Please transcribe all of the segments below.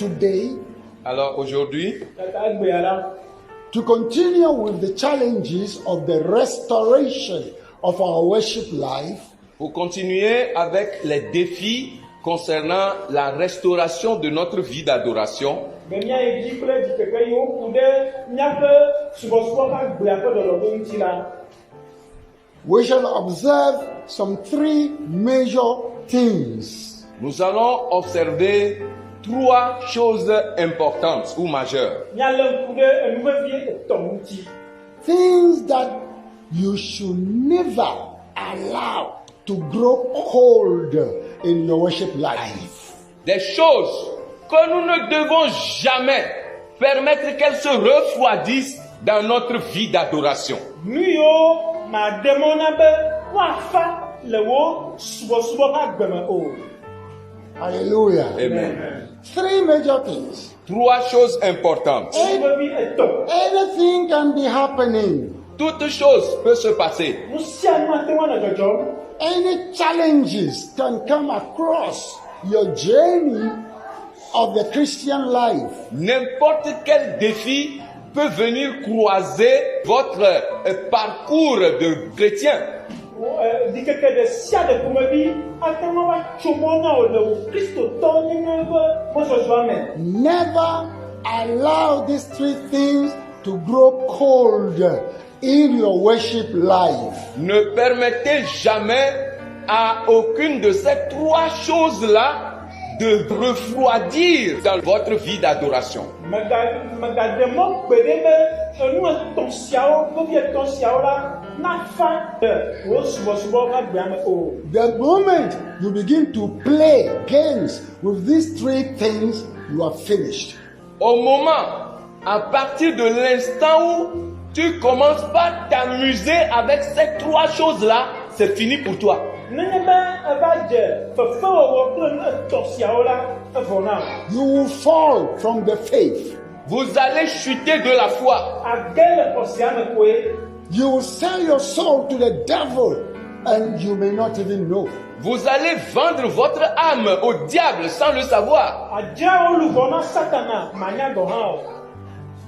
today, Alors aujourd'hui, to continue with the challenges of the restoration of our worship life, pour continuer avec les défis concernant la restauration de notre vie d'adoration, we shall observe some three major things. nous allons observer 3 choses importantes ou majeures. Things that you should never allow to grow cold in your worship life. Des choses que nous ne devons jamais permettre qu'elles se refroidissent dans notre vie d'adoration. Hallelujah. Amen. 3 major things. 3 choses importantes. Anything can be happening. Toute chose peut se passer. Any challenges can come across your journey of the Christian life. N'importe quel défi peut venir croiser votre parcours de chrétien. Never allow these 3 things to grow cold in your worship life. Ne permettez jamais à aucune de ces 3 choses-là de refroidir dans votre vie d'adoration. The moment you begin to play games with these 3 things, you are finished. Au moment, à partir de l'instant où tu commences par t'amuser avec ces 3 choses-là, c'est fini pour toi. You will fall from the faith. Vous allez chuter de la foi. You will sell your soul to the devil and you may not even know. Vous allez vendre votre âme au diable sans le savoir.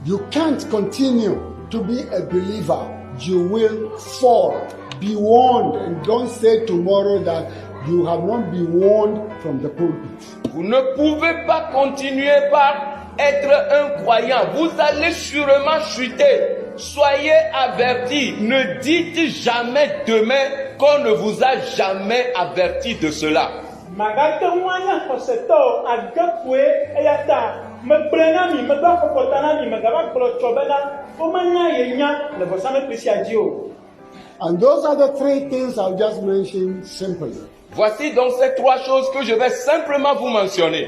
You can't continue to be a believer. You will fall. Be warned, and don't say tomorrow that you have not been warned from the pulpit. Vous ne pouvez pas continuer par être un croyant. Vous allez sûrement chuter. Soyez avertis. Ne dites jamais demain qu'on ne vous a jamais averti de cela. And those are the 3 things I'll just mention simply. Voici donc ces 3 choses que je vais simplement vous mentionner.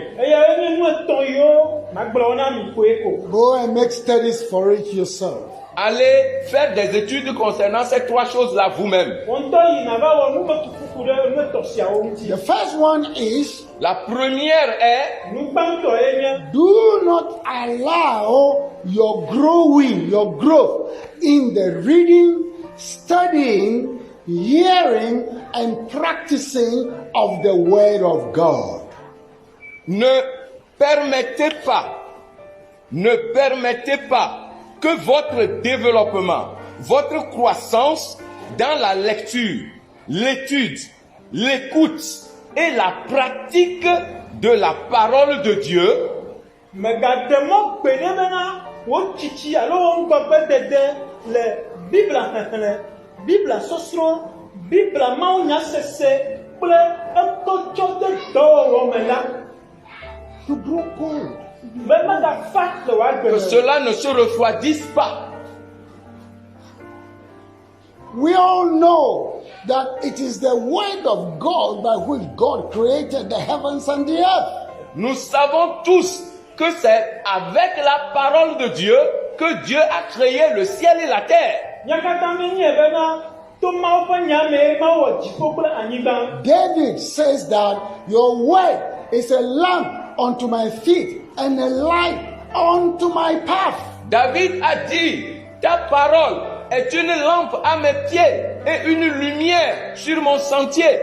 Go and make studies for it yourself. Allez faire des études concernant ces 3 choses-là vous-même. The first one is, La première est, do not allow your growth in the reading, studying, hearing, and practicing of the Word of God. ne permettez pas que votre développement, votre croissance dans la lecture, l'étude, l'écoute et la pratique de la parole de Dieu To grow cold. que cela ne se refroidisse pas. We all know that it is the Word of God by which God created the heavens and the earth. Nous savons tous que c'est avec la parole de Dieu que Dieu a créé le ciel et la terre. David says that your word is a lamp unto my feet and a light unto my path. David a dit, ta parole est une lampe à mes pieds et une lumière sur mon sentier.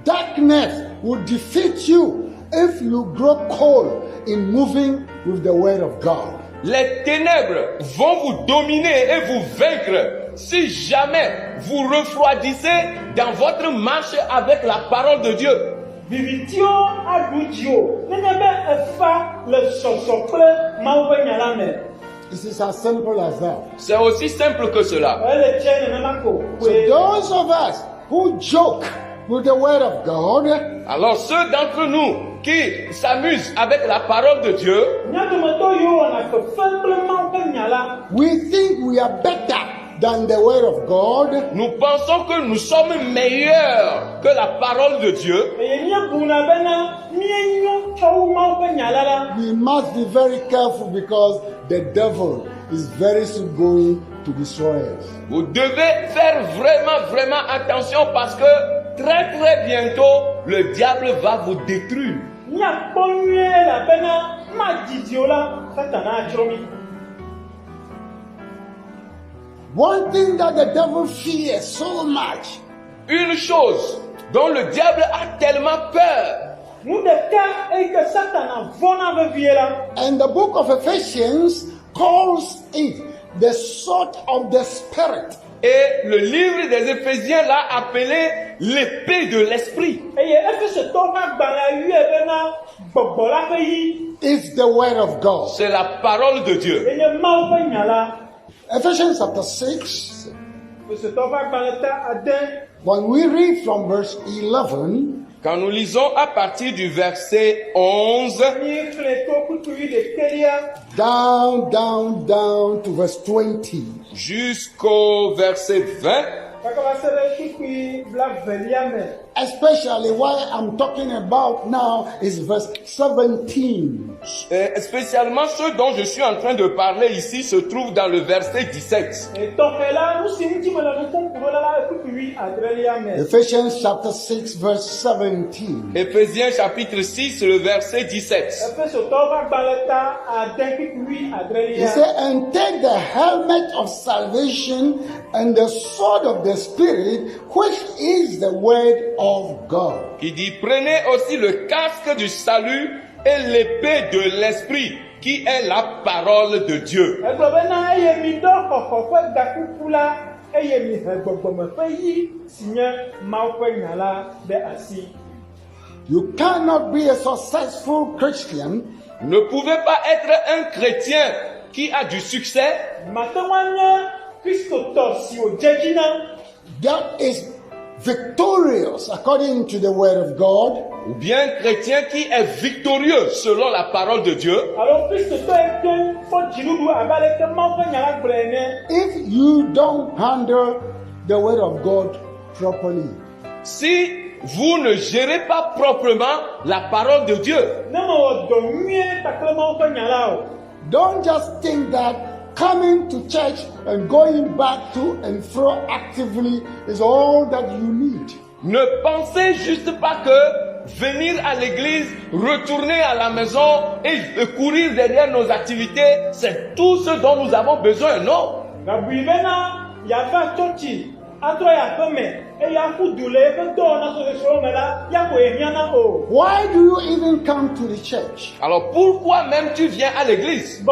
Darkness will defeat you if you grow cold in moving with the word of God. Les ténèbres vont vous dominer et vous vaincre si jamais vous refroidissez dans votre marche avec la parole de Dieu. This is as simple as that. C'est aussi simple que cela. So those of us who joke with the word of God, Alors ceux d'entre nous qui s'amusent avec la parole de Dieu, we think we are better than the word of God. nous pensons que nous sommes meilleurs que la parole de Dieu. We must be very careful because the devil is very soon going to destroy us. Vous devez faire vraiment attention parce que très bientôt, le diable va vous détruire. One thing that the devil fears so much Une chose dont le diable a tellement peur, and the book of Ephesians calls it the sword of the spirit. et le livre des Éphésiens l'a appelé l'épée de l'esprit. It's the word of God. C'est la parole de Dieu. Ephesians chapter 6, when we read from verse 11, Quand nous lisons à partir du verset 11 down to verse 20, jusqu'au verset 20, especially what I'm talking about now is verse 17. spécialement ce dont je suis en train de parler ici se trouve dans le verset 17. Ephesians chapter 6 verse 17. Éphésiens chapitre 6, le verset 17. He said, and take the helmet of salvation and the sword of the Spirit, which is the word of God. Il dit, prenez aussi le casque du salut et l'épée de l'esprit, qui est la parole de Dieu. You cannot be a successful Christian Ne pouvez pas être un chrétien qui a du succès, that is victorious according to the word of God, ou bien chrétien qui est victorieux selon la parole de Dieu, if you don't handle the word of God properly. si vous ne gérez pas proprement la parole de Dieu. Don't just think that coming to church and going back to and fro actively is all that you need. Ne pensez juste pas que venir à l'église, retourner à la maison et courir derrière nos activités, c'est tout ce dont nous avons besoin. Non. Why do you even come to the church? Alors pourquoi même tu viens à l'église?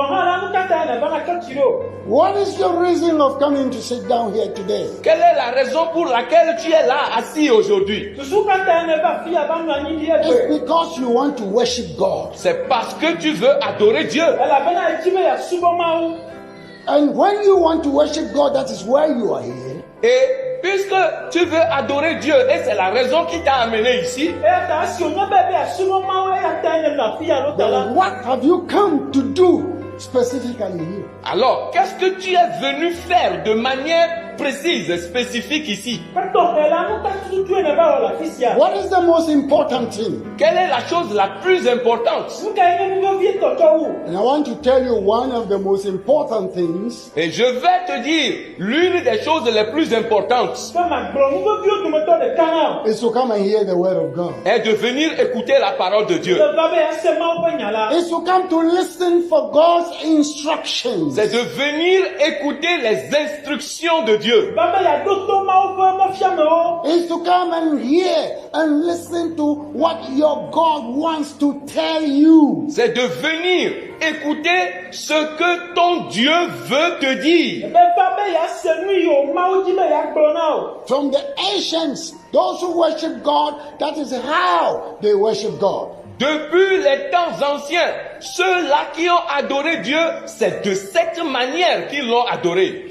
What is your reason of coming to sit down here today? Quelle est la raison pour laquelle tu es là assis aujourd'hui? It's because you want to worship God. C'est parce que tu veux adorer Dieu. And when you want to worship God, that is why you are here. Et puisque tu veux adorer Dieu, et c'est la raison qui t'a amené ici, Then what have you come to do specifically here? alors qu'est-ce que tu es venu faire de manière précise, spécifique ici. What is the most important thing? Quelle est la chose la plus importante? And I want to tell you one of the most important things Et je vais te dire, l'une des choses les plus importantes is to come and hear the word of God. est de venir écouter la parole de Dieu. Is to come to listen for God's instructions. C'est de venir écouter les instructions de Dieu. Is to come and hear and listen to what your God wants to tell you. C'est de venir écouter ce que ton Dieu veut te dire. From the ancients, those who worship God, that is how they worship God. Depuis les temps anciens, ceux-là qui ont adoré Dieu, c'est de cette manière qu'ils l'ont adoré.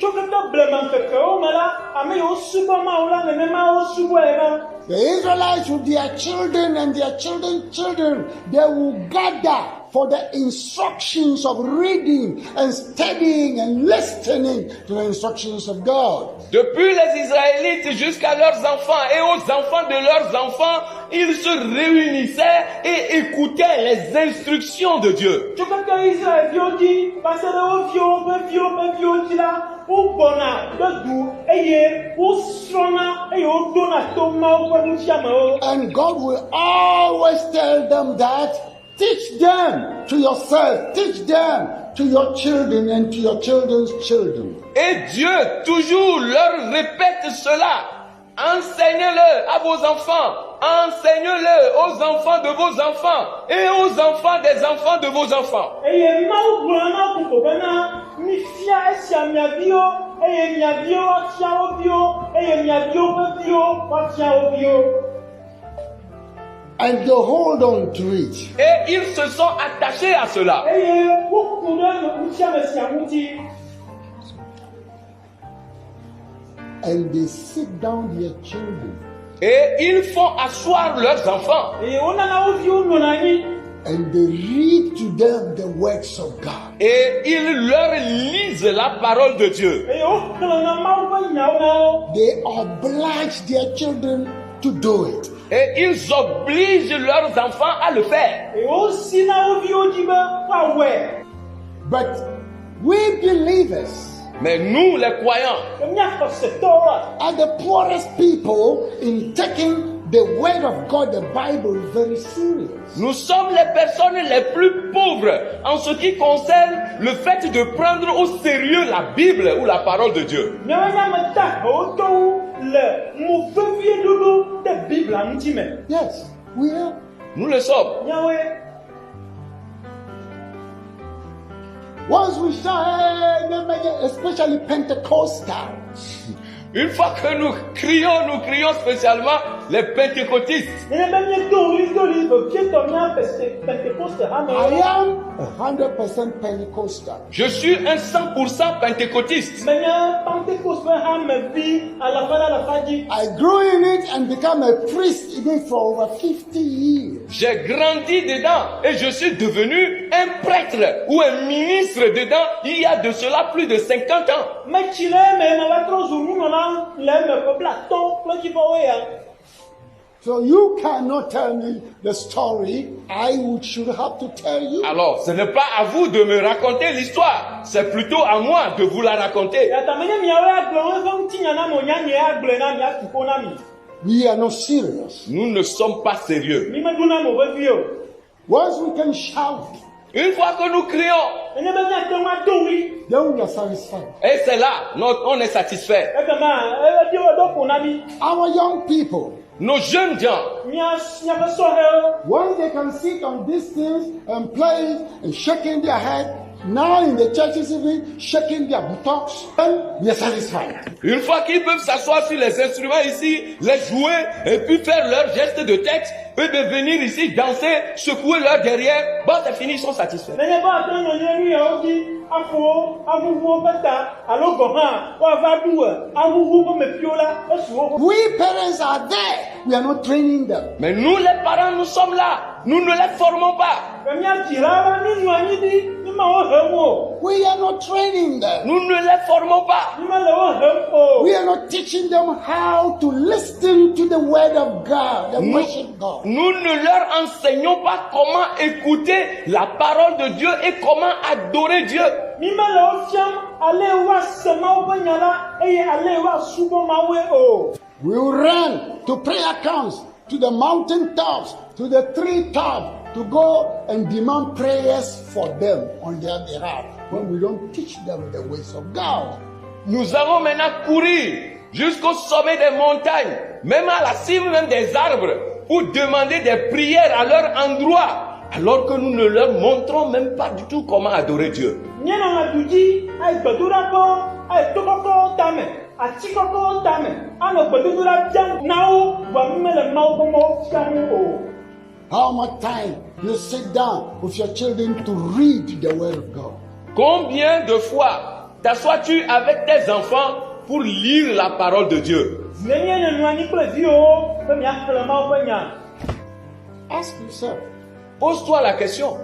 The Israelites with their children and their children's children, they will gather for the instructions of reading and studying and listening to the instructions of God. Depuis les Israélites jusqu'à leurs enfants et aux enfants de leurs enfants, ils se réunissaient et écoutaient les instructions de Dieu. And God will always tell them that, teach them to yourself, teach them to your children and to your children's children. Et Dieu toujours leur répète cela. Enseignez-le à vos enfants. Enseignez-le aux enfants de vos enfants et aux enfants des enfants de vos enfants. And they hold on to it. Et ils se sont attachés à cela. And they sit down their children. Et ils font asseoir leurs enfants. And they read to them the works of God. Et ils leur lisent la parole de Dieu. They oblige their children to do it. Et ils obligent leurs enfants à le faire. But we believers Mais nous, les croyants, are the poorest people in taking the word of God, the Bible, very serious. nous sommes les personnes les plus pauvres en ce qui concerne le fait de prendre au sérieux la Bible ou la parole de Dieu. Yes, we are. Nous le sommes. Once we start, especially Pentecostal. Une fois que nous crions spécialement les pentecôtistes. I am 100% Pentecostal. Je suis un 100% pentecôtiste. I grew in it and became a priest in it for over 50 years. J'ai grandi dedans et je suis devenu un prêtre ou un ministre dedans il y a de cela plus de 50 ans. So you cannot tell me the story should have to tell you. Alors, ce n'est pas à vous de me raconter l'histoire, c'est plutôt à moi de vous la raconter. We are not serious. Nous ne sommes pas sérieux. Once we can shout, Une fois que nous crions, then we are satisfied. et c'est là, on est satisfait. Our young people, Nos jeunes gens, once they can sit on these things and play and shaking their head, now in the churches even shaking their buttocks, then we are satisfied. une fois qu'ils peuvent s'asseoir sur les instruments ici, les jouer et puis faire leurs gestes de tête, eux de venir ici danser, secouer leur derrière, bon c'est fini, ils sont satisfaits. We parents are there. We are not training them. Mais nous les parents, nous sommes là, nous ne les formons pas. We are not training them. Nous ne les formons pas. We are not teaching them how to listen to the word of God and worship God. Nous ne leur enseignons pas comment écouter la parole de Dieu et comment adorer Dieu. We will run to prayer camps, to the mountain tops, to the tree tops, to go and demand prayers for them on their behalf when we don't teach them the ways of God. Nous allons maintenant courir jusqu'au sommet des montagnes, même à la cime même des arbres, pour demander des prières à leur endroit, alors que nous ne leur montrons même pas du tout comment adorer Dieu. How much time you sit down with your children to read the word of God? Combien de fois t'assois-tu avec tes enfants pour lire la parole de Dieu? Ask yourself. Pose-toi la question.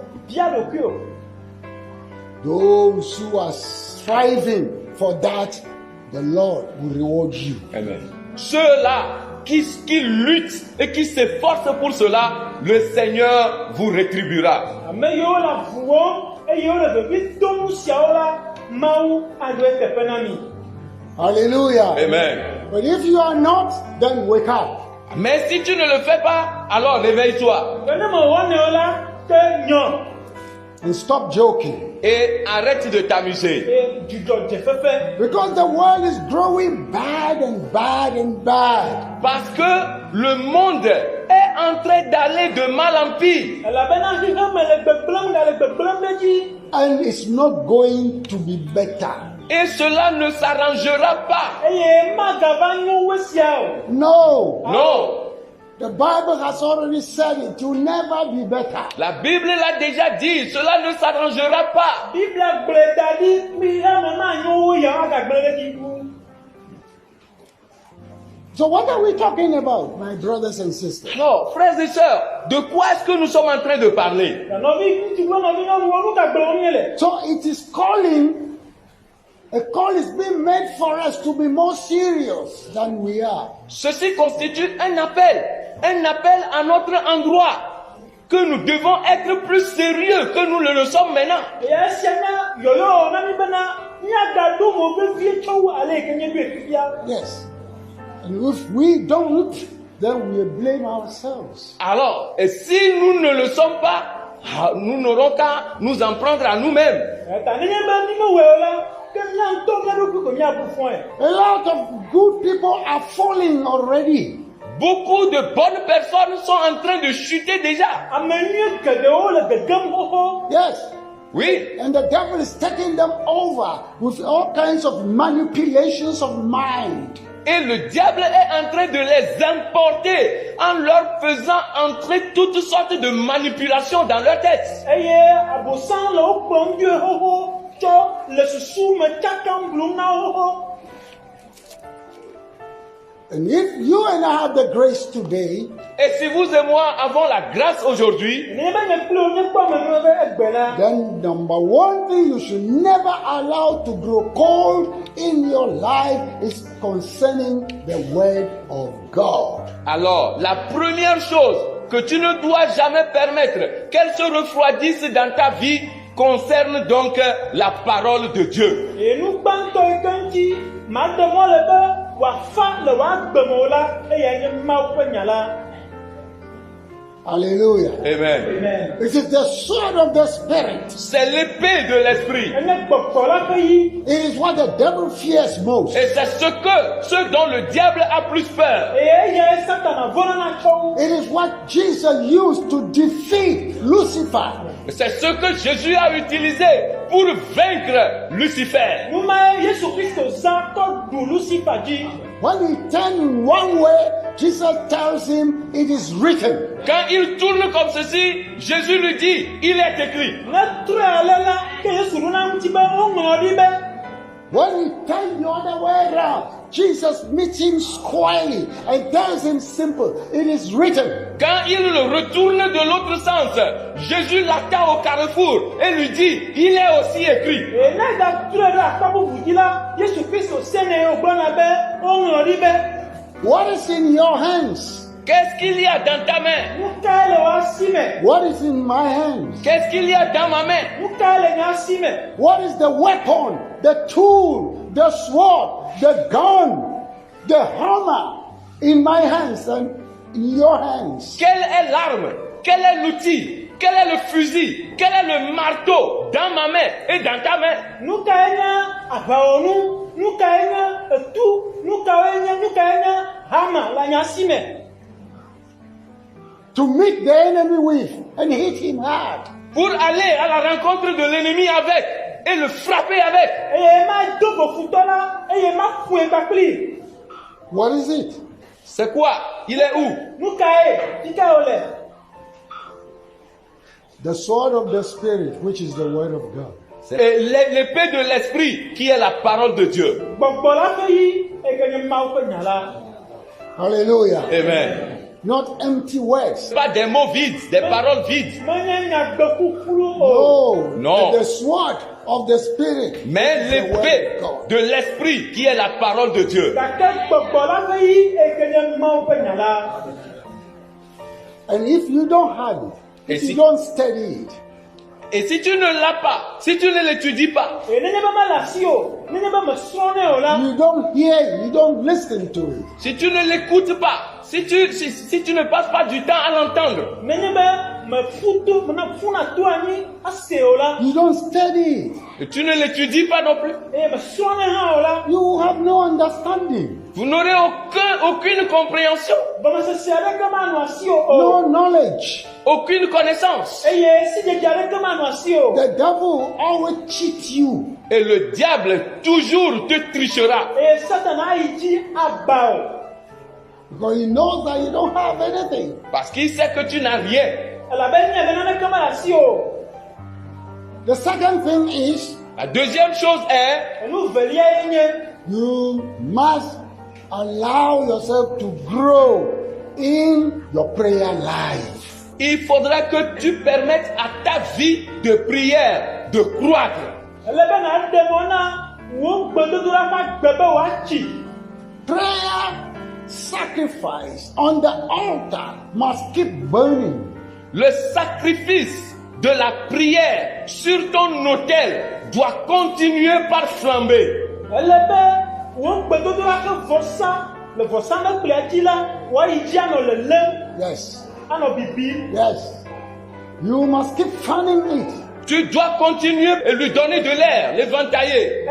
Those who are striving for that, the Lord will reward you. Amen. Ceux-là qui luttent et qui s'efforcent pour cela, le Seigneur vous rétribuera. Hallelujah. Amen. But if you are not, then wake up. Mais si tu ne le fais pas, alors réveille-toi. And stop joking. Et arrête de t'amuser. Because the world is growing bad and bad and bad. Parce que le monde est en train d'aller de mal en pire. And it's not going to be better. Et cela ne s'arrangera pas. No. Non. The Bible has already said it will never be better. La Bible l'a déjà dit, cela ne s'arrangera pas. So what are we talking about, my brothers and sisters? Non, frères et sœurs, de quoi est-ce que nous sommes en train de parler? So it is calling, a call is being made for us to be more serious than we are. Ceci constitue un appel à notre endroit, que nous devons être plus sérieux que nous le sommes maintenant. Yes. And if we don't, then we blame ourselves. Alors, et si nous ne le sommes pas, nous n'aurons qu'à nous en prendre à nous-mêmes. A lot of good people are falling already. Beaucoup de bonnes personnes sont en train de chuter déjà. Yes. Oui. And the devil is taking them over with all kinds of manipulations of mind. Et le diable est en train de les importer en leur faisant entrer toutes sortes de manipulations dans leur tête. And if you and I have the grace today, Et si vous et moi avons la grâce aujourd'hui, then number one thing you should never allow to grow cold in your life is concerning the word of God. alors la première chose que tu ne dois jamais permettre qu'elle se refroidisse dans ta vie concerne donc la parole de Dieu. Hallelujah. Amen. It is the sword of the Spirit. C'est l'épée de l'esprit. It is what the devil fears most. Et c'est ce dont le diable a plus peur. It is what Jesus used to defeat Lucifer. C'est ce que Jésus a utilisé pour vaincre Lucifer. When he turned one way, Jesus tells him, it is written. Quand il tourne comme ceci, Jésus lui dit, il est écrit. When he turned the other way around, Jesus meets him squarely and tells him simple, it is written. Quand il le retourne de l'autre sens, Jésus l'attend au carrefour et lui dit, il est aussi écrit. What is in your hands? Qu'est-ce qu'il y a dans ta main? What is in my hands? Qu'est-ce qu'il y a dans ma main? What is the weapon, the tool, the sword, the gun, the hammer in my hands and in your hands? Quelle est l'arme? Quel est l'outil? Quel est le fusil? Quel est le marteau dans ma main et dans ta main? To meet the enemy with and hit him hard. Pour aller à la rencontre de l'ennemi avec et le frapper avec. What is it? C'est quoi? Il est où? The sword of the Spirit, which is the word of God. C'est l'épée de l'esprit qui est la parole de Dieu. Hallelujah. Amen. Not empty words. Pas des mots vides, des paroles vides. No. The sword of the Spirit. Mais l'épée de l'esprit qui est la parole de Dieu. And if you don't have it, if you don't study it, et si tu ne l'as pas, si tu ne l'étudies pas, you don't hear it, you don't listen to it, si tu ne l'écoutes pas, si tu ne passes pas du temps à l'entendre, you don't study it, et tu ne l'étudies pas non plus, you have no understanding, vous n'aurez aucune compréhension, no knowledge. aucune connaissance. The devil always cheats you. Et le diable toujours te trichera. Because he knows that you don't have anything. Parce qu'il sait que tu n'as rien. The second thing is, La deuxième chose est, you must allow yourself to grow in your prayer life. il faudra que tu permettes à ta vie de prière de croître. Prayer sacrifice on the altar must keep burning. Le sacrifice de la prière sur ton autel doit continuer par flamber. Yes. Yes. You must keep fanning it. Tu dois continuer et lui donner de l'air, l'éventailler,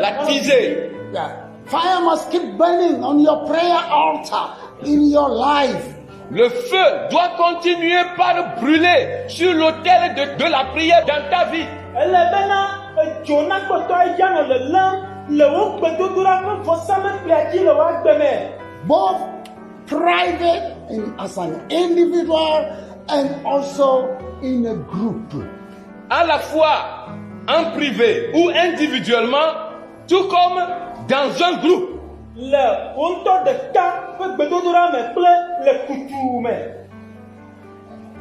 l'attiser. Yeah. Fire must keep burning on your prayer altar in your life. Le feu doit continuer par brûler sur l'autel de la prière dans ta vie. Both private and as an individual and also in a group. À la fois en privé ou individuellement, tout comme dans un groupe.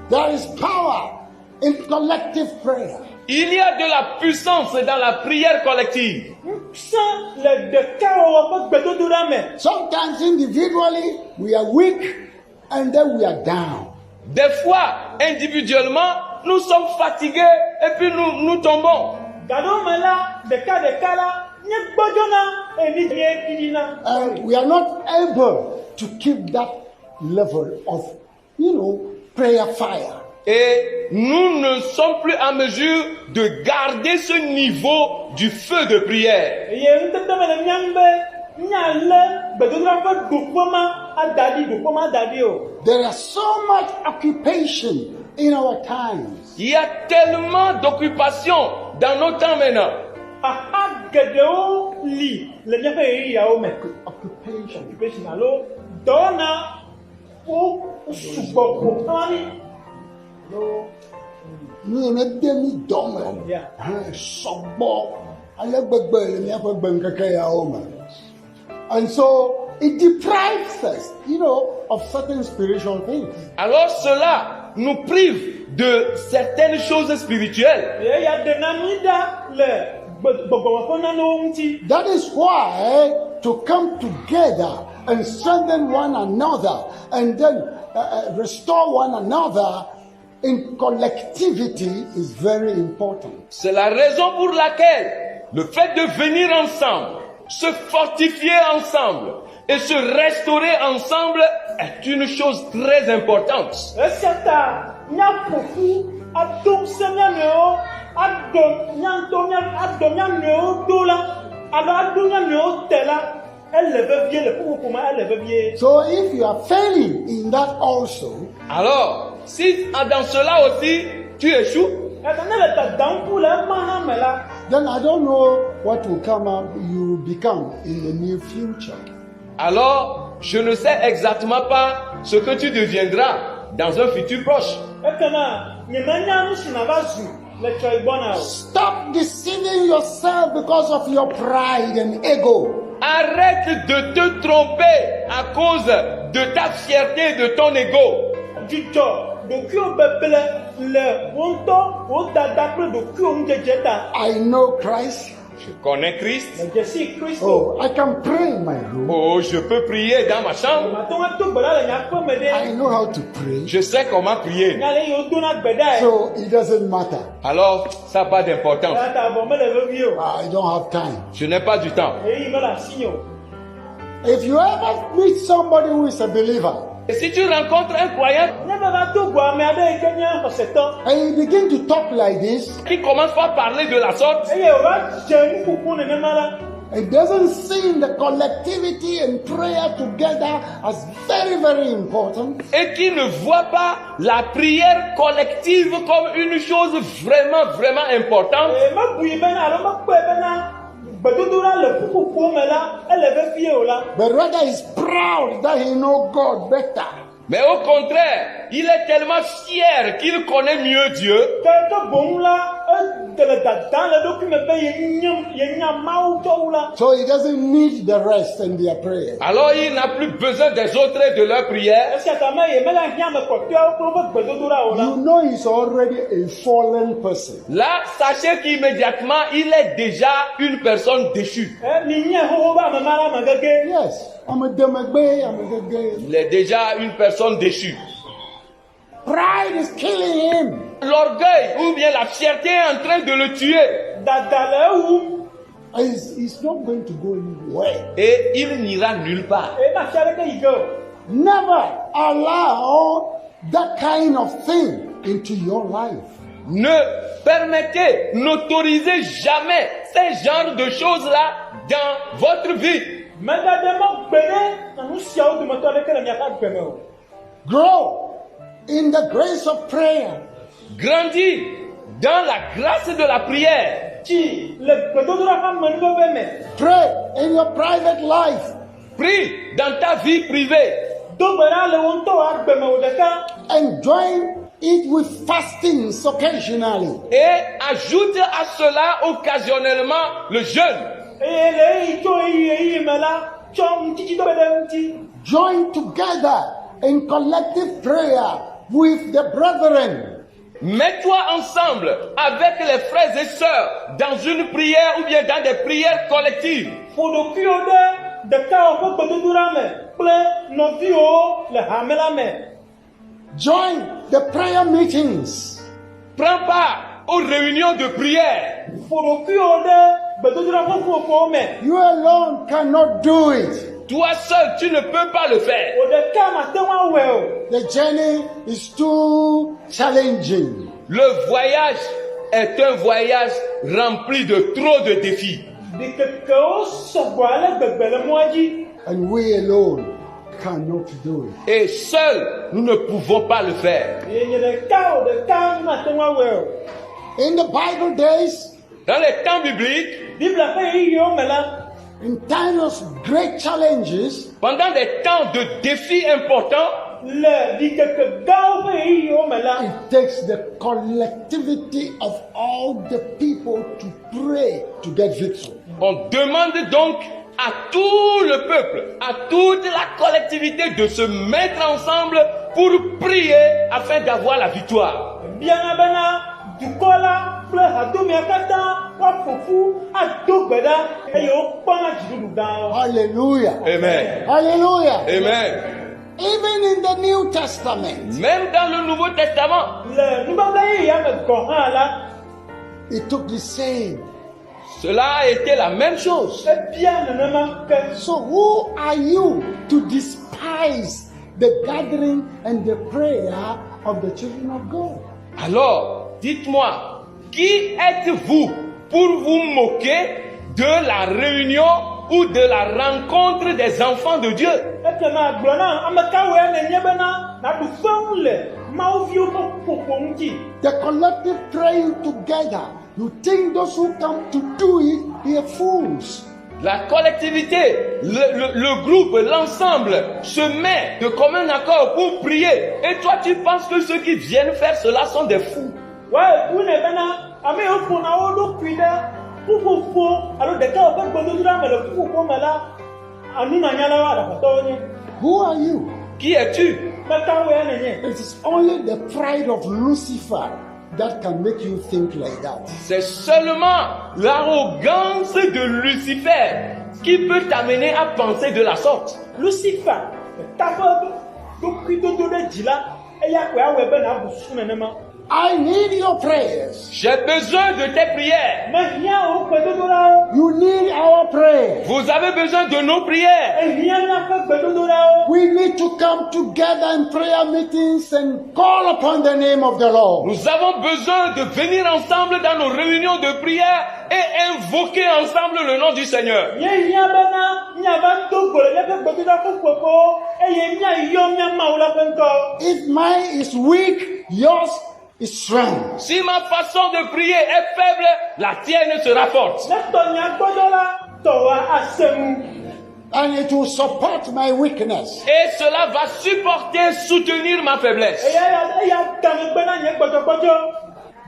There is power in collective prayer. Il y a de la puissance dans la prière collective. Sometimes individually we are weak and then we are down. Des fois, individuellement, nous sommes fatigués et puis nous tombons. And we are not able to keep that level of, prayer fire. Et nous ne sommes plus en mesure de garder ce niveau du feu de prière. There is so much occupation in our times. Il y a tellement d'occupations dans nos temps maintenant. Ni ne demi dome. Yeah. Sobo. Ayagbegbe ni akwegbe nkeke ya oma. And so it deprives us, of certain spiritual things. Alors cela nous prive de certaines choses spirituelles. That is why to come together and strengthen one another and then restore one another in collectivity is very important. C'est la raison pour laquelle le fait de venir ensemble, se fortifier ensemble et se restaurer ensemble est une chose très importante. So if you are failing in that also, alors, si dans cela aussi tu échoues, then I don't know what will come up you become in the near future. alors je ne sais exactement pas ce que tu deviendras dans un futur proche. Stop deceiving yourself because of your pride and ego. Arrête de te tromper à cause de ta fierté et de ton ego. I know Christ. Je connais Christ. Oh, I can pray in my room. Oh, je peux prier dans ma chambre. I know how to pray. Je sais comment prier. So it doesn't matter. Alors, ça n'a pas d'importance. I don't have time. Je n'ai pas du temps. If you ever meet somebody who is a believer, Et si tu rencontres un croyant and you begin to talk like this, qui commence par parler de la sorte, it doesn't seem the collectivity and prayer together as very, very important. et qui ne voit pas la prière collective comme une chose vraiment, vraiment importante, But rather is proud that he knows God better. mais au contraire, il est tellement fier qu'il connaît mieux Dieu. So he doesn't need the rest in their prayer. Alors il n'a plus besoin des autres et de leur prière. You know he's already a fallen person. Là, sachez qu'immédiatement, il est déjà une personne déchue. Yes, I'm a demagbe, I'm a gay. Il est déjà une personne déchue. Pride is killing him. L'orgueil ou bien la fierté est en train de le tuer. He's not going to go anywhere. Et il n'ira nulle part. Never allow that kind of thing into your life. Ne permettez, n'autorisez jamais ces genres de choses-là dans votre vie. Grow in the grace of prayer. Grandis dans la grâce de la prière. Pray in your private life. Prie dans ta vie privée. And join it with fastings occasionally. Et ajoute à cela occasionnellement le jeûne. Join together in collective prayer with the brethren. Mets-toi ensemble avec les frères et sœurs dans une prière ou bien dans des prières collectives. Join the prayer meetings. Prends part aux réunions de prière. You alone cannot do it. Toi seul, tu ne peux pas le faire. The journey is too challenging. Le voyage est un voyage rempli de trop de défis. And we alone cannot do it. Et seuls, nous ne pouvons pas le faire. In the Bible days, Dans les temps bibliques, in times of great challenges, pendant des temps de défis importants, le dikeke gawo ƒe ɣeyiɣiwo me la, it takes the collectivity of all the people to pray to get victory. On demande donc à tout le peuple, à toute la collectivité de se mettre ensemble pour prier afin d'avoir la victoire. biana bena dukɔ la kple hadomea katã woaƒoƒu ado gbe ɖa eye wokpɔna dziɖuɖu gãwo. Hallelujah. Amen. Hallelujah. Amen. Even in the New Testament, Même dans le Nouveau Testament, Le nubabla yeyea me gɔ hã la, it took the same. cela a été la même chose. ebia nenema ke. So who are you to despise the gathering and the prayer of the children of God? Alors, dites-moi, qui êtes-vous pour vous moquer de la réunion ou de la rencontre des enfants de Dieu? Ekema gblɔ na ame kawoe nenye bena naɖu feŋu le mawuviwo ƒe ƒoƒo ŋuti. The collective praying together. You think those who come to do it, they are fools. La collectivité, le groupe, l'ensemble se met de commun accord pour prier. Et toi, tu penses que ceux qui viennent faire cela sont des fous. Wa ebu ne bena ame yiwo ƒona wo ɖokui ɖe ƒuƒoƒo alo ɖeka woƒe gbedodoɖa me le ƒuƒoƒo me la, anunanyalawo aɖaƒetɔwo nye. Who are you? Qui es-tu? Me kawoe nenye. It is only the pride of Lucifer that can make you think like that. C'est seulement l'arrogance de Lucifer qui peut t'amener à penser de la sorte. Lucifer ta ƒe ɖokuidodo ɖe dzi la, eya koe awɔe be nabusu nenema. I need your prayers. J'ai besoin de tes prières. Mehia wo gbedodoɖawo. You need our prayer. Vous avez besoin de nos prières. Ehia miaƒe gbedodoɖawo. We need to come together in prayer meetings and call upon the name of the Lord. Nous avons besoin de venir ensemble dans nos réunions de prière et invoquer ensemble le nom du Seigneur. Míehia bena míava do go le míaƒe gbedoɖa ƒuƒoƒo eye míayɔ mía Mawu la ƒe ŋkɔ. If mine is weak, yours is strong. Si ma façon de prier est faible, la tienne sera forte. Ne tɔnya gbɔdɔ la, tɔwa ase ŋu. And it will support my weakness. Et cela va supporter, soutenir ma faiblesse. Eya game gbe na nye gbɔdzɔgbɔdzɔ.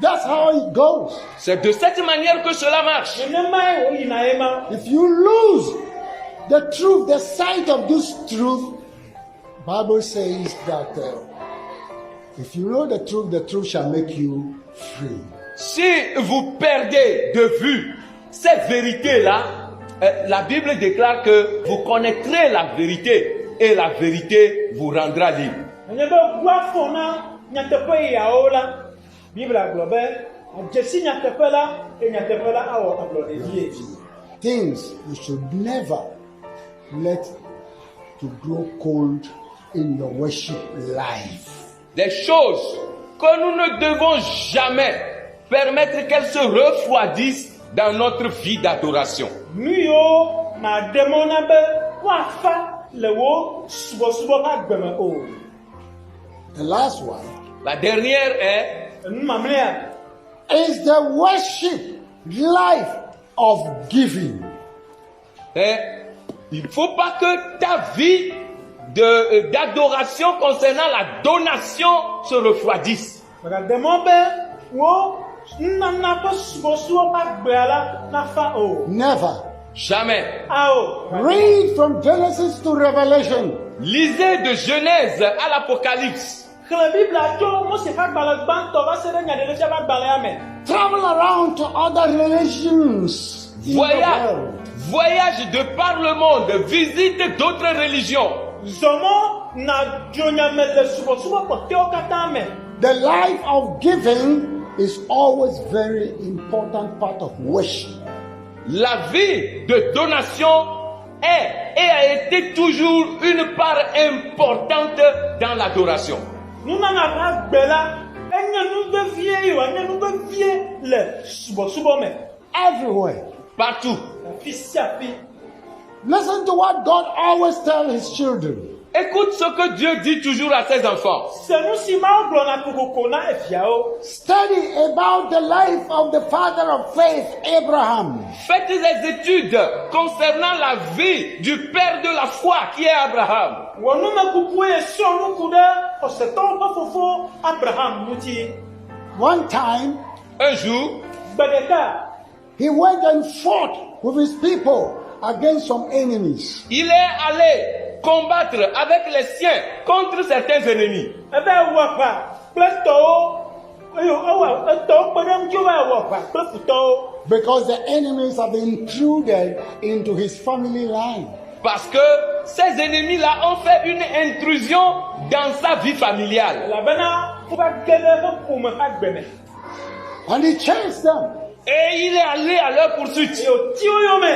That's how it goes. C'est de cette manière que cela marche. Nenemae woyina ema. If you lose the truth, the sight of this truth, Bible says that if you know the truth shall make you free. Si vous perdez de vue cette vérité-là, la Bible déclare que vous connaîtrez la vérité et la vérité vous rendra libre. Nenye be woafɔ na nyateƒe yawo la, Biblia gblɔ be adzesi nyateƒe la, eye nyateƒe la awɔ ablɔɖe vie. Things you should never let to grow cold in your worship life. Des choses que nous ne devons jamais permettre qu'elles se refroidissent dans notre vie d'adoration. Nu yiwo maɖe mɔ na be woafa le wo subɔsubɔ ƒe agbeme o. The last one La dernière est Nu mamlɛa is the worship life of giving. il ne faut pas que ta vie d'adoration concernant la donation se refroidisse. Maɖe mɔ be wo nunana ƒe subɔsubɔ ƒe agbea la nafa o. Never. Jamais. Ao. Read from Genesis to Revelation. Lisez de Genèse à l'Apocalypse. Xlẽ Biblia tso Mose ƒe agbalẽ gbãtɔ va se ɖe Nyaɖeɖefia ƒe agbalẽa me. Travel around to other religions in the world. Voyage de par le monde, visite d'autres religions. Zɔmɔ na dzonyame le subɔsubɔ kpɔtɔewo katã me. The life of giving is always very important part of worship. La vie de donation est et a été toujours une part importante dans l'adoration. Nunana ƒe agbe la, enye nu vevie ye wòanye nu vevie le subɔsubɔ me. Everywhere. Partout. Afi sia afi. Listen to what God always tells his children. Écoute ce que Dieu dit toujours à ses enfants. Senu si Mawu gblɔ na kokoko na efiawo. Study about the life of the father of faith, Abraham. Faites des études concernant la vie du père de la foi qui est Abraham. Wɔ numekuku ye sɔ nuku ɖe xɔsetɔwo ƒe fofo Abraham ŋuti. One time, Un jour, Gbe ɖeka, he went and fought with his people against some enemies. il est allé combattre avec les siens contre certains ennemis. ebe wɔ aʋa kple tɔwo, eye ewɔ etɔwo kpe ɖe ŋuti va wɔ aʋa kple futɔwo. Because the enemies have intruded into his family line. Parce que ces ennemis-là ont fait une intrusion dans sa vie familiale. Elabena wova ge ɖe eƒe ƒome ƒe agbeme. And he chased them. Et il est allé à leur poursuite. Eye wòti wo yome.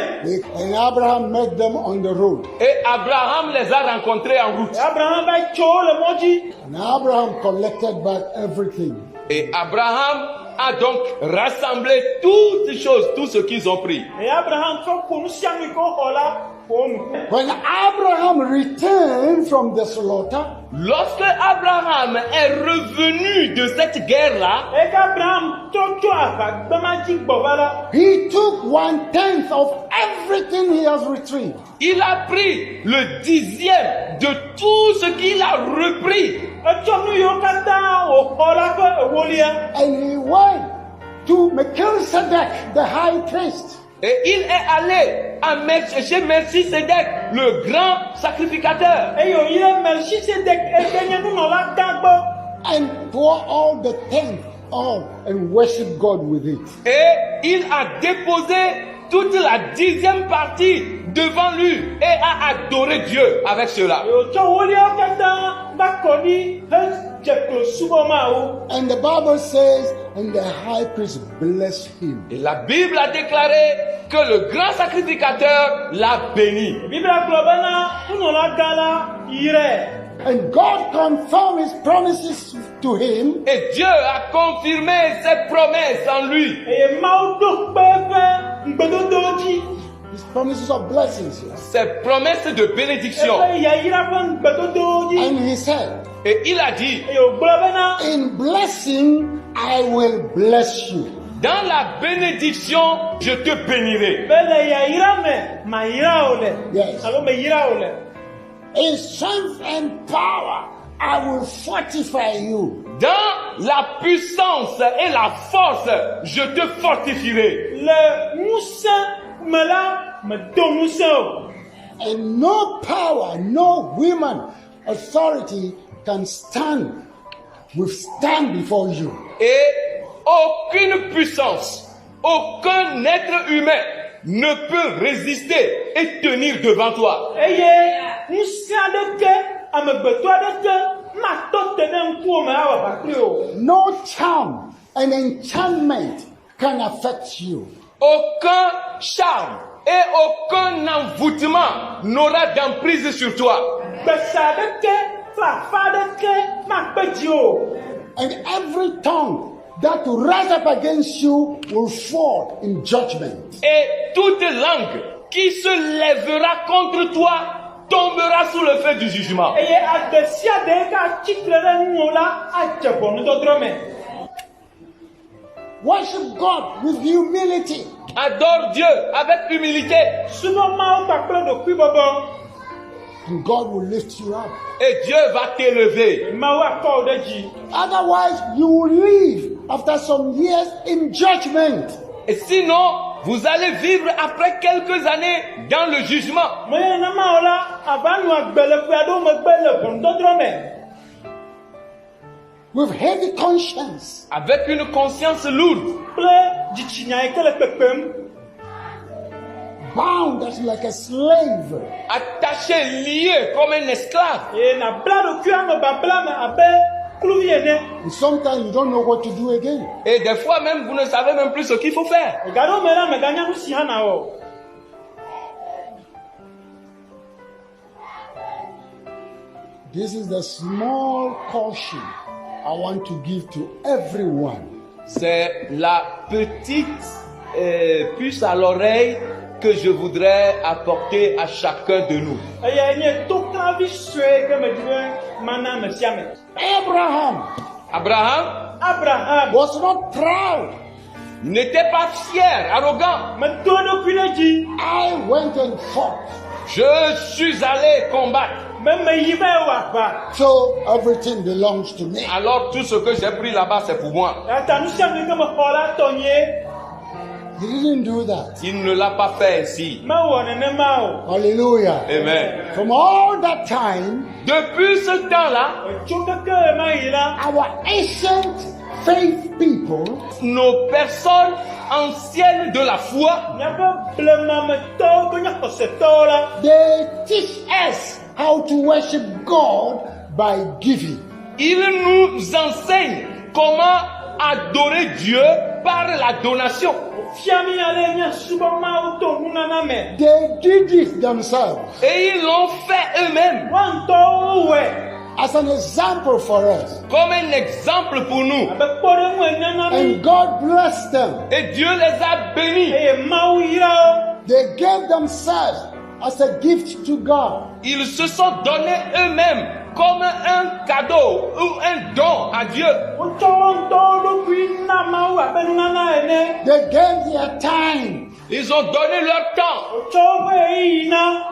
And Abraham met them on the road. Et Abraham les a rencontrés en route. Abraham va tso wo le mɔ dzi. And Abraham collected back everything. Et Abraham a donc rassemblé toutes ces choses, tout ce qu'ils ont pris. Eye Abraham trɔ ƒo nu sia nu yi ke woxɔ la ƒo nu. When Abraham returned from the slaughter, Lorsque Abraham est revenu de cette guerre-là, Eye ke Abraham trɔ tso aʋagbema dzi gbɔ va la, he took 1/10 of everything he has retrieved. il a pris le 10e de tout ce qu'il a repris. etsɔ nu yiwo katã wòxɔ la ƒe ewolia. And he went to Melchizedek, the high priest. Et il est allé chez Melchisedec, le grand sacrificateur. Eye wòyi ɖe Melchisedek eke nye nunɔla gã gbɔ. And pour all the tenth on and worship God with it. Et il a déposé toute la 10e partie devant lui et a adoré Dieu avec cela. Eye wòtsɔ woliawo katã va kɔ ɖi hedze klo subɔ Mawu. And the Bible says, and the high priest blessed him. Et la Bible a déclaré que le grand sacrificateur l'a béni. Biblia gblɔ bena nunɔla gã la yrae. And God confirmed his promises to him. Et Dieu a confirmé ses promesses en lui. Eye Mawu ɖo kpe eƒe ŋugbedodowo dzi. His promises of blessings. Ses promesses de bénédiction. Eƒe yayra ƒe ŋugbedodowo dzi. And he said, Et il a dit, Eye wògblɔ bena in blessing, I will bless you. dans la bénédiction, je te bénirai. be le yayra me mayra wo le. Yes. Alo meyra wo le. In strength and power, I will fortify you. Dans la puissance et la force, je te fortifierai. Le ŋusẽ me la medo ŋusẽ o. And no power, no human authority can withstand before you. Et aucune puissance, aucun être humain ne peut résister et tenir devant toi. Eye ŋusẽ aɖeke, amegbetɔ aɖeke matɔ te ɖe ŋkuwo me awɔ aʋa kpli o. No charm and enchantment can affect you. Aucun charme et aucun envoûtement n'aura d'emprise sur toi. Gbesa aɖeke, fafa aɖeke makpe dzi o. And every tongue that will rise up against you will fall in judgment. Et toute langue qui se lèvera contre toi tombera sous le feu du jugement. Eye ade sia ade yi ke atsitre ɖe ŋuwò la adze ʋɔnudɔdrɔ̃ me. Worship God with humility. Adore Dieu avec humilité Subɔ Mawu kpakple ɖokuibɔbɔ. And God will lift you up. et Dieu va t'élever. Mawu akɔ wo ɖe dzi. Otherwise, you will live after some years in judgment. Et sinon, vous allez vivre après quelques années dans le jugement. Me nenema o la, ava nu agbe le ƒe aɖewo megbe le ʋɔnudɔdrɔ̃ me. With heavy conscience. Avec une conscience lourde. Kple dzitsinya yi ke le kpekpem. Bound as like a slave. Attaché, lié comme un esclave. Eye nabla ɖokui ame babla me abe kluvi ene. And sometimes you don't know what to do again. Et des fois même, vous ne savez même plus ce qu'il faut faire. Ega ɖewo me la meganya nu si hã nawɔ. This is the small caution I want to give to everyone. C'est la petite puce à l'oreille que je voudrais apporter à chacun de nous. Eye nye to klã hafi sue ke me di be mana me sia me. Abraham Abraham was not proud. n'était pas fier, arrogant. me to do kwina ji. I went and fought. Je suis allé combattre. Me yi be wa ba. So everything belongs to me. Alors tout ce que j'ai pris là-bas, c'est pour moi. Ata nu sia me ke me hola tonye. He didn't do that. Il ne l'a pas fait ainsi. Ma wo ne ma o. Hallelujah. Amen. From all that time, Depuis ce temps-là, Tso ke ma yi la. our ancient faith people nos personnes anciennes de la foi, Nya be blema me to ko nya kose to la. they teach us how to worship God by giving. ils nous enseignent comment adorer Dieu par la donation. Fiami ale nya suba ma o to nunana me. They did it themselves Et ils l'ont fait eux-mêmes, Wan to we. as an example for us. comme un exemple pour nous. Abe kpore mu enyana mi. And God blessed them. Et Dieu les a bénis. Eye ma o yira o. They gave themselves as a gift to God. Ils se sont donnés eux-mêmes comme un cadeau ou un don à Dieu. O to do kwi na ma o abe nunana ene. They gave their time. Ils ont donné leur temps. O to we yi na.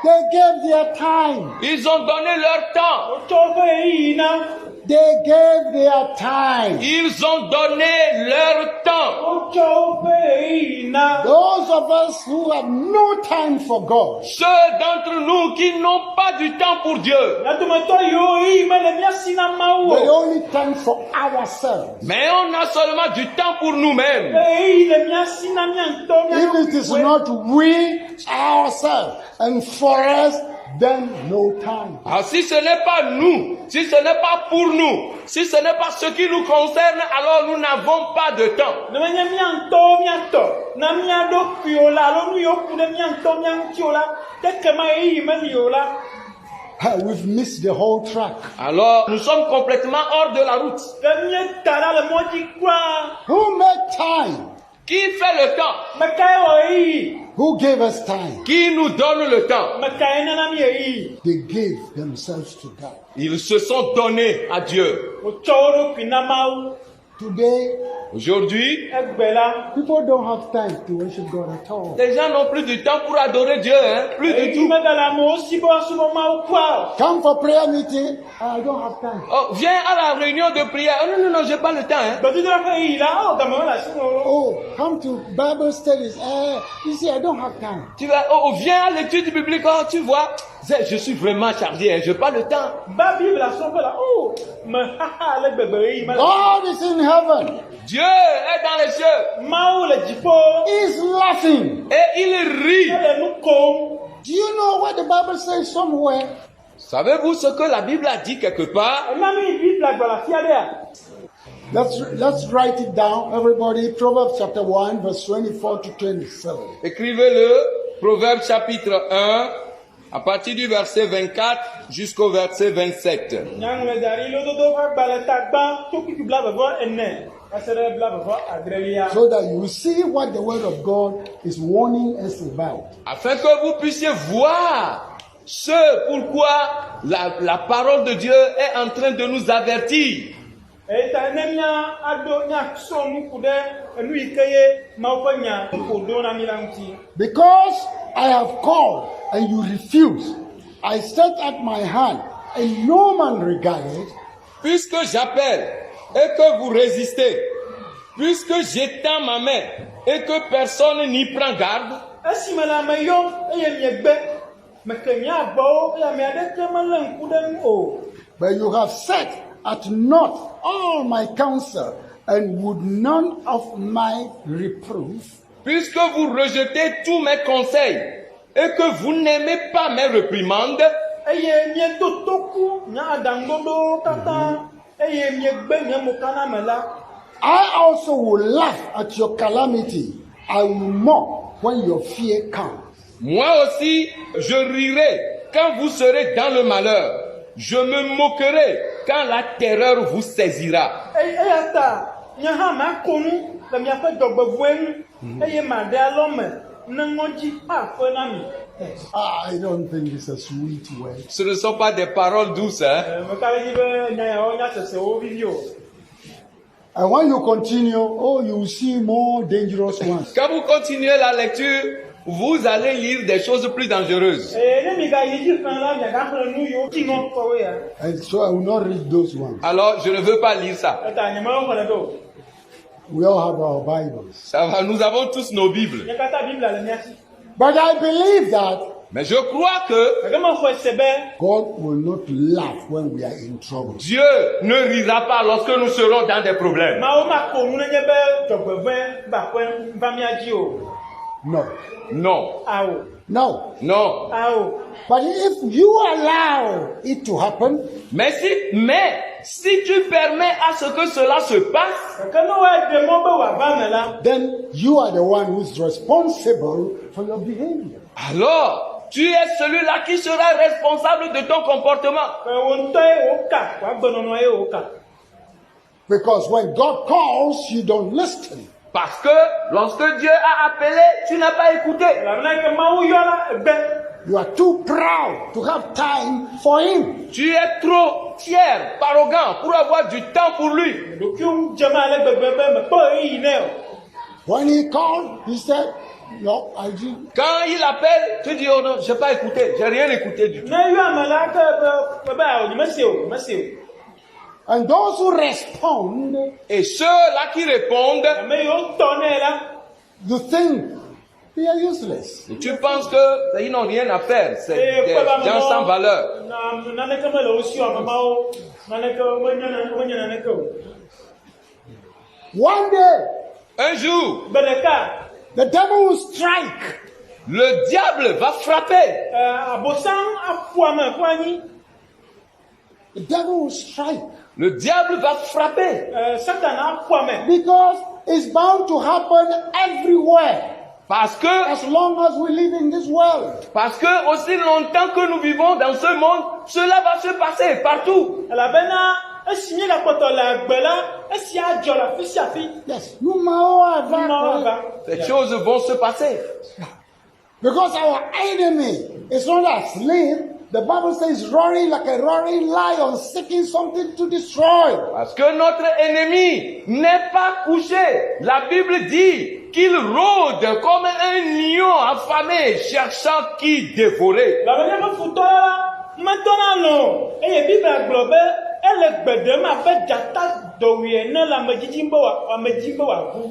They gave their time. Ils ont donné leur temps. O to we yi na. They gave their time. Ils ont donné leur temps. O to we yi na. Those of us who have no time for God, Ceux d'entre nous qui n'ont pas du temps pour Dieu, Na to me to yo yi me le mia sina ma the o. only time for ourselves. mais on a seulement du temps pour nous-mêmes. Ei le mia sina mia nto mia. If it is not we, ourselves, and for us, then no time. Ah, si ce n'est pas nous, si ce n'est pas pour nous, si ce n'est pas ce qui nous concerne, alors nous n'avons pas de temps. Ne me nya mia nto mia to. Na mia do kwi o la lo nu yo ku de mia nto mia nti o la. Teke ma yi me li o la. We've missed the whole track. Alors nous sommes complètement hors de la route. Ke mia tara le mo ji kwa. Who made time? Qui fait le temps? Me kai o yi. Who gave us time? Qui nous donne le temps? Me kai na na mi yi. They gave themselves to God. Ils se sont donnés à Dieu. O to do kwi na ma o. Today, Aujourd'hui, Egbe la. people don't have time to worship God at all. les gens n'ont plus du temps pour adorer Dieu, hein? Plus du Ei tout. me da la mo si bo subo ma o kwa. Come for prayer meeting. I don't have time. Oh, viens à la réunion de prière. Oh, non, j'ai pas le temps, hein? Ba tu dra fa yi la o ga mo la si mo. Oh, come to Bible studies. You see, I don't have time. Tu vas, oh, viens à l'étude biblique. Oh, tu vois, je suis vraiment chargé, hein? J'ai pas le temps. Ba Bible la so la o. Me ha ha le gbegbe yi me la. God is in heaven. Dieu est dans les cieux Ma o le jipo. He's laughing. et il rit. Ele nu ko. Do you know what the Bible says somewhere? Savez-vous ce que la Bible a dit quelque part? Na mi Bible la gba la fi ade a. Let's write it down, everybody. Proverbs chapter 1, verse 24 to 27. Écrivez-le, Proverbe chapitre 1, à partir du verset 24 jusqu'au verset 27. Nyang le dari lo do do fa gba le ta gba to ki bla bebo ene. Asere bla bebo agrelia. So that you will see what the word of God is warning us about. Afin que vous puissiez voir ce pourquoi la parole de Dieu est en train de nous avertir. Eta ne mia ado nya so nu ku de enu ikeye ma ko nya ko do na mi la nti. Because I have called and you refuse, I stretch out my hand and no man regarded. Puisque j'appelle et que vous résistez, puisque j'étends ma main et que personne n'y prend garde, Esi me la me yo eye mi egbe. Me ke nya bo ya me ade ke ma le nku de nu o. But you have set at naught all my counsel and would none of my reproof. puisque vous rejetez tous mes conseils et que vous n'aimez pas mes réprimandes, Eye mi do toku nya adangodo tata. Eye mi egbe nya mo kana me la. I also will laugh at your calamity. I will mock when your fear comes. moi aussi je rirai quand vous serez dans le malheur. Je me moquerai quand la terreur vous saisira. Eye ata nya ha ma konu le mi afa dogbevu enu. Eye ma de alo me ne ngoji a fe na mi. I don't think it's a sweet word. Ce ne sont pas des paroles douces, hein. And when you continue, oh, you will see more dangerous ones. Quand vous continuez la lecture, vous allez lire des choses plus dangereuses. And so I will not read those ones. Alors, je ne veux pas lire ça. We all have our Bibles. Ça va, nous avons tous nos Bibles. But I believe that Mais je crois que God will not laugh when we are in trouble. Dieu ne rira pas lorsque nous serons dans des problèmes. No. Non. No. Non. But if you allow it to happen, Mais si tu permets à ce que cela se passe, then you are the one who is responsible for your behavior. alors tu es celui-là qui sera responsable de ton comportement. Because when God calls, you don't listen. Parce que lorsque Dieu a appelé, tu n'as pas écouté. You are too proud to have time for Him. Tu es trop fier, arrogant pour avoir du temps pour lui. When He called, He said, no, I didn't. Quand il appelle, tu dis, oh non, je n'ai pas écouté, j'ai rien écouté du tout. And those who respond, Et ceux-là qui répondent, you think they are useless. et tu penses qu'ils n'ont rien à faire, c'est des gens sans valeur. One day, Un jour, the devil will strike. le diable va frapper. The devil will strike. Le diable va frapper. Because it's bound to happen everywhere. Parce que As long as we live in this world. aussi longtemps que nous vivons dans ce monde, cela va se passer partout. Yes. No matter. Ces choses vont se passer. Because our enemy is not asleep. The Bible says roaring like a roaring lion, seeking something to destroy. Parce que notre ennemi n'est pas couché. La Bible dit qu'il rôde comme un lion affamé, cherchant qui dévorer.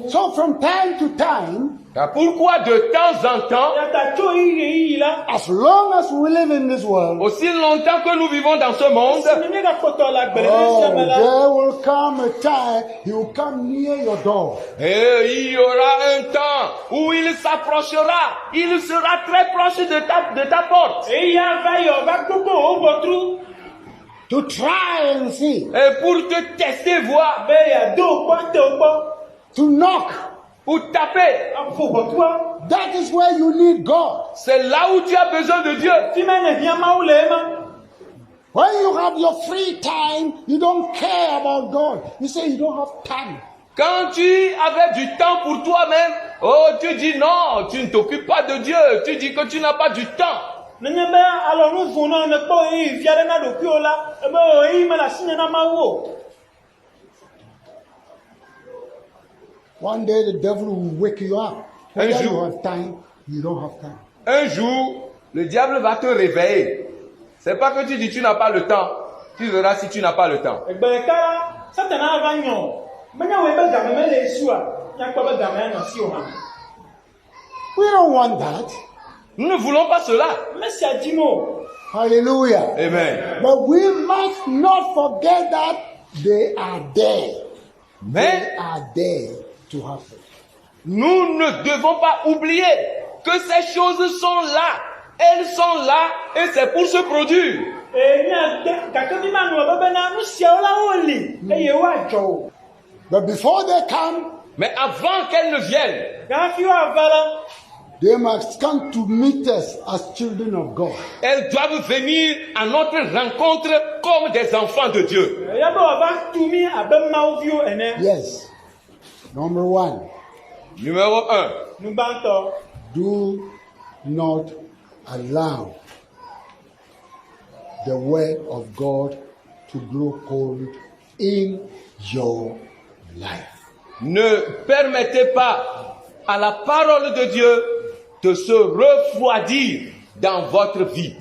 So from time to time, Pourquoi de temps en temps, as long as we live in this world, aussi longtemps que nous vivons dans ce monde, there will come a time he will come near your door. et il y aura un temps où il s'approchera, il sera très proche de ta porte. To try and see, Et pour te tester, voir, to knock. pour taper. That is where you need God. C'est là où tu as besoin de Dieu. When you have your free time, you don't care about God. You say you don't have time. Quand tu avais du temps pour toi-même, oh, tu dis non, tu ne t'occupes pas de Dieu. Tu dis que tu n'as pas du temps. One day the devil will wake you up. Un Whether you jour. have time, you don't have time. Un jour, le diable va te réveiller. C'est pas que tu dis tu n'as pas le temps. Tu verras si tu n'as pas le temps. We don't want that. Nous ne voulons pas cela. Hallelujah. Amen. But we must not forget that they are there. They Mais are there to happen. nous ne devons pas oublier que ces choses sont là. Elles sont là et c'est pour se produire. But before they come, Mais avant qu'elles ne viennent, they must come to meet us as children of God. elles doivent venir à notre rencontre comme des enfants de Dieu. Yes. Number one, Numéro 1. do not allow the word of God to grow cold in your life. Ne permettez pas à la parole de Dieu de se refroidir dans votre vie.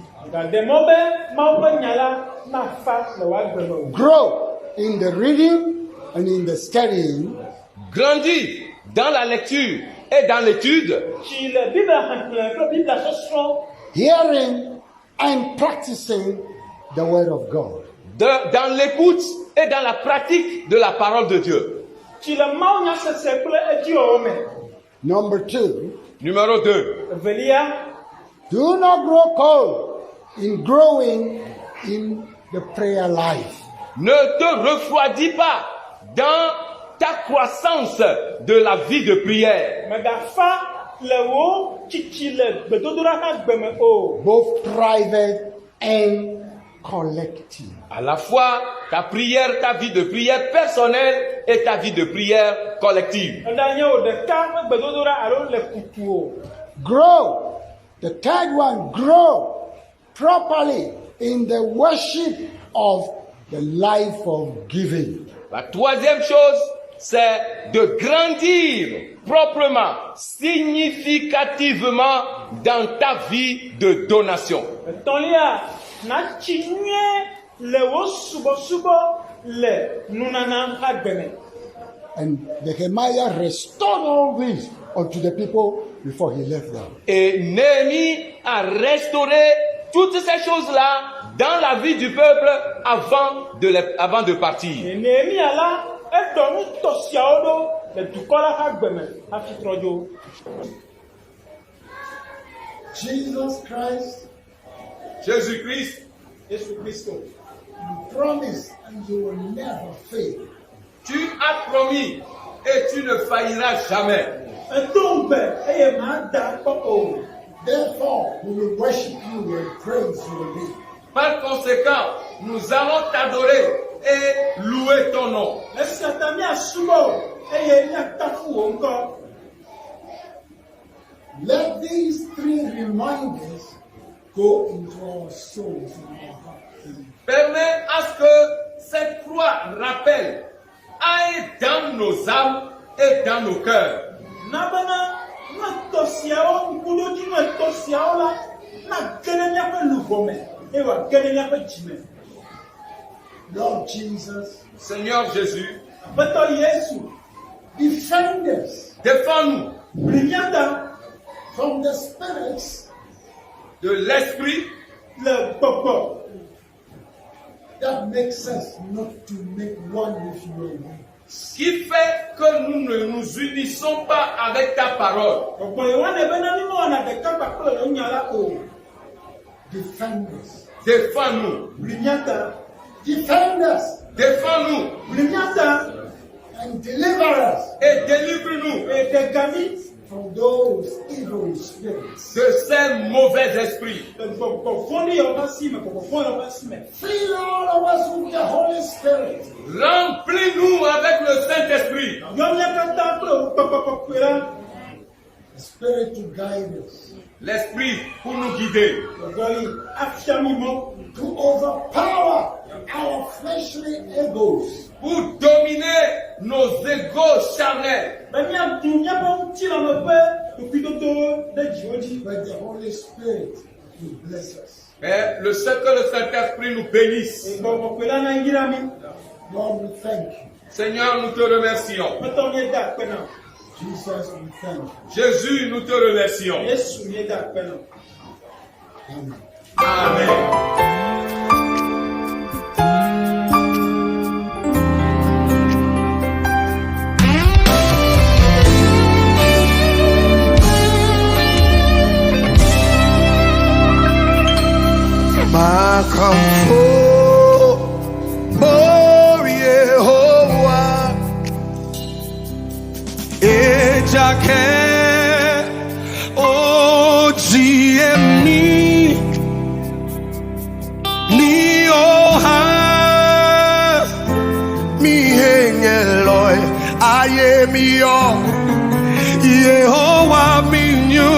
Grow in the reading and in the studying. Grandis dans la lecture et dans l'étude. Hearing and practicing the word of God. Dans l'écoute et dans la pratique de la parole de Dieu. Number 2. Numéro 2. Do not grow cold in growing in the prayer life. Ne te refroidis pas dans ta croissance de la vie de prière. Both private and collective. À la fois ta prière, ta vie de prière personnelle et ta vie de prière collective. Grow. The third one, grow properly in the worship of the life of giving. La troisième chose, c'est de grandir proprement, significativement dans ta vie de donation. And Nehemiah restored all this unto the people before he left them. Et Néhémie a restauré toutes ces choses-là dans la vie du peuple avant de partir. Jesus Christ, Jésus-Christ, you promise and you will never fail. tu as promis et tu ne failliras jamais. Therefore, we will worship you, we will praise your name. Par conséquent, nous allons t'adorer et louer ton nom. Let these 3 reminders go into our souls and our hearts. Permets à ce que ces 3 rappels aillent dans nos âmes et dans nos cœurs. Lord Jesus, Seigneur Jésus, defend us défends-nous from the spirits de l'esprit that makes us not to make one with your will. qui fait que nous ne nous unissons pas avec ta parole. Defend us. Défends-nous. Defend us Défends-nous and deliver us et délivre-nous from those evil spirits. de ces mauvais esprits. Fill all of us with the Holy Spirit. Remplis-nous avec le Saint-Esprit. The Spirit to guide us, L'Esprit pour nous guider. to overpower our fleshly egos, Pour dominer nos égos charnels. but the Holy Spirit will bless us. Mais que le Saint-Esprit nous bénisse. Lord, we thank you. Seigneur, nous te remercions. Jesus, we thank you. Jésus, nous te remercions. Amen. Amen. Makamfo, Yehovah, Ejake, Ojiemi, Ni Oha, Mi Hengeloi, Ayemi Yo, Yehovah Mi Nyu.